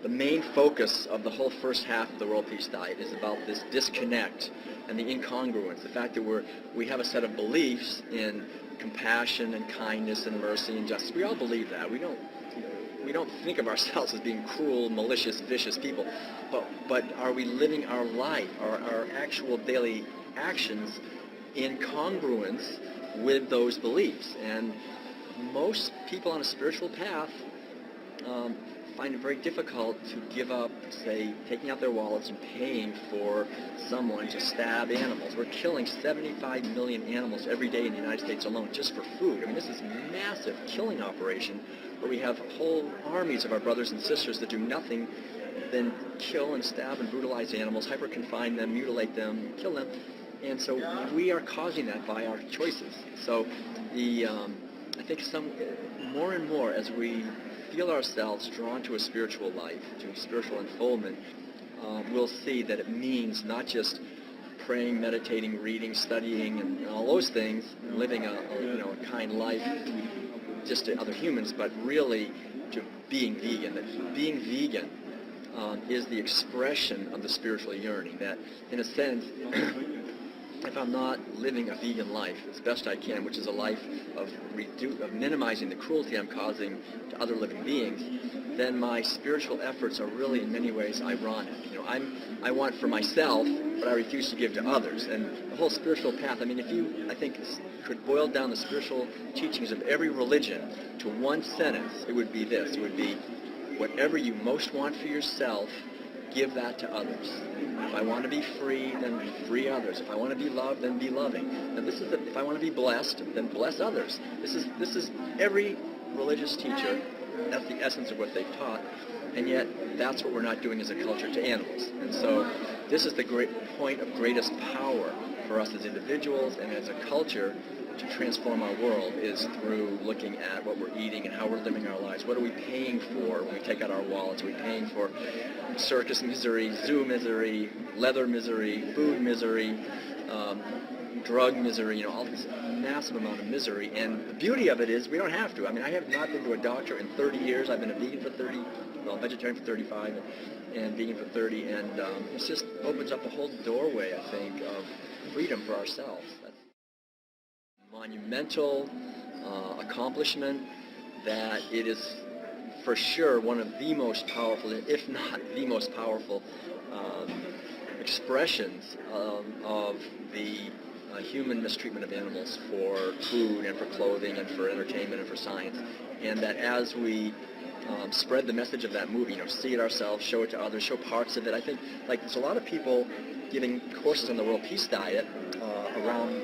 the main focus of the whole first half of the World Peace Diet is about this disconnect and the incongruence, the fact that we have a set of beliefs in compassion and kindness and mercy and justice. We all believe that. We don't think of ourselves as being cruel, malicious, vicious people, but are we living our life, our actual daily actions in congruence with those beliefs? And most people on a spiritual path find it very difficult to give up, say, taking out their wallets and paying for someone to stab animals. We're killing 75 million animals every day in the United States alone just for food. I mean, this is a massive killing operation where we have whole armies of our brothers and sisters that do nothing than kill and stab and brutalize animals, hyper-confine them, mutilate them, kill them. And so we are causing that by our choices. So I think more and more as we feel ourselves drawn to a spiritual life, to spiritual unfoldment, we'll see that it means not just praying, meditating, reading, studying, and all those things, and living a kind life just to other humans, but really to being vegan. That being vegan is the expression of the spiritual yearning. That, in a sense, if I'm not living a vegan life as best I can, which is a life of minimizing the cruelty I'm causing to other living beings, then my spiritual efforts are really in many ways ironic. I want for myself, but I refuse to give to others. And the whole spiritual path, I mean, if you, I think, could boil down the spiritual teachings of every religion to one sentence, it would be this. It would be, whatever you most want for yourself, give that to others. If I want to be free, then free others. If I want to be loved, then be loving. And this is if I want to be blessed, then bless others. This is every religious teacher. That's the essence of what they've taught. And yet, that's what we're not doing as a culture to animals. And so, this is the great point of greatest power for us as individuals and as a culture to transform our world, is through looking at what we're eating and how we're living our lives. What are we paying for when we take out our wallets? Are we paying for circus misery, zoo misery, leather misery, food misery, drug misery, all this massive amount of misery? And the beauty of it is we don't have to. I mean, I have not been to a doctor in 30 years. I've been a vegan for 30, vegetarian for 35, and vegan for 30, and it just opens up a whole doorway, I think, of freedom for ourselves. That's monumental accomplishment, that it is for sure one of the most powerful, if not the most powerful, expressions of the human mistreatment of animals for food and for clothing and for entertainment and for science. And that as we spread the message of that movie, see it ourselves, show it to others, show parts of it. I think, there's a lot of people giving courses on the World Peace Diet around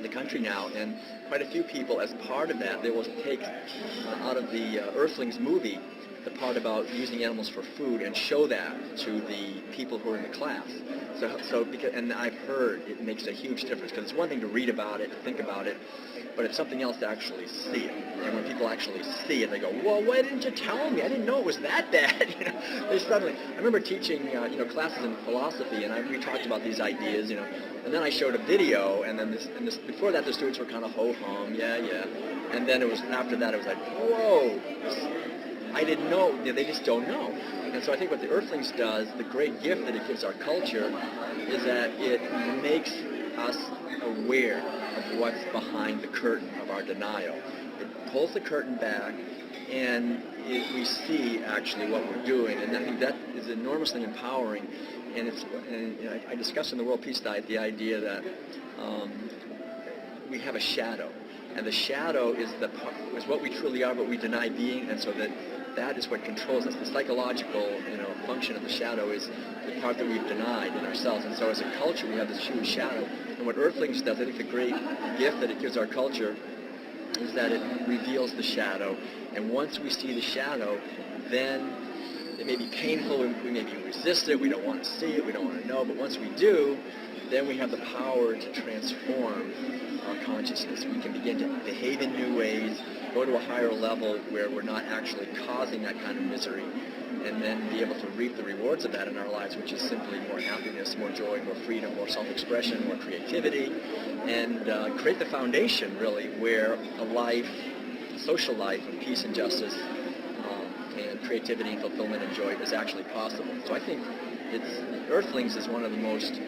the country now, and quite a few people, as part of that, they will take out of the Earthlings movie the part about using animals for food and show that to the people who are in the class. And I've heard it makes a huge difference, because it's one thing to read about it, to think about it, but it's something else to actually see it. And when people actually see it, they go, "Well, why didn't you tell me? I didn't know it was that bad." They suddenly. I remember teaching, classes in philosophy, and we talked about these ideas, and then I showed a video, and then before that, the students were kind of ho-hum, yeah, and then after that, it was like, whoa. I didn't know. They just don't know. And so I think what the Earthlings does, the great gift that it gives our culture, is that it makes us aware of what's behind the curtain of our denial. It pulls the curtain back, and we see actually what we're doing. And I think that is enormously empowering. And I discussed in the World Peace Diet the idea that we have a shadow. And the shadow is what we truly are, but we deny being, and so that is what controls us. The psychological, function of the shadow is the part that we've denied in ourselves. And so as a culture, we have this huge shadow. And what Earthlings does, I think the great gift that it gives our culture is that it reveals the shadow. And once we see the shadow, then it may be painful, we maybe resist it, we don't want to see it, we don't want to know, but once we do, then we have the power to transform our consciousness. We can begin to behave in new ways, go to a higher level where we're not actually causing that kind of misery, and then be able to reap the rewards of that in our lives, which is simply more happiness, more joy, more freedom, more self-expression, more creativity, and create the foundation, really, where a social life of peace and justice and creativity and fulfillment and joy is actually possible. So I think Earthlings is one of the most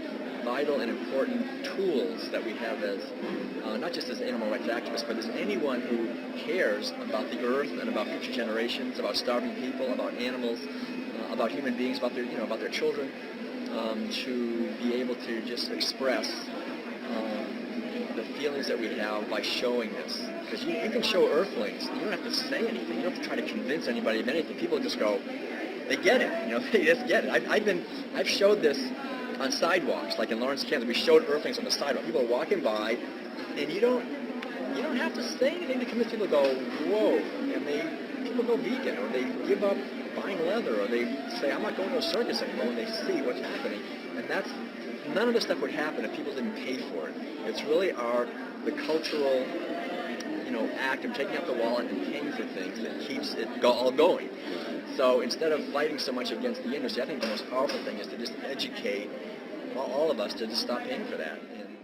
vital and important tools that we have as, not just as animal rights activists, but as anyone who cares about the earth and about future generations, about starving people, about animals, about human beings, about their children, to be able to just express the feelings that we have by showing this. Because you can show Earthlings, you don't have to say anything, you don't have to try to convince anybody of anything. People just go, they get it, they just get it. I've showed this on sidewalks, like in Lawrence, Kansas. We showed Earthlings on the sidewalk. People are walking by, and you don't have to say anything to convince people to go, whoa, and people go vegan, or they give up buying leather, or they say, I'm not going to a circus anymore, and they see what's happening. And none of this stuff would happen if people didn't pay for it. It's really the cultural, act of taking out the wallet and paying for things that keeps it all going. So instead of fighting so much against the industry, I think the most powerful thing is to just educate all of us to just stop paying for that. And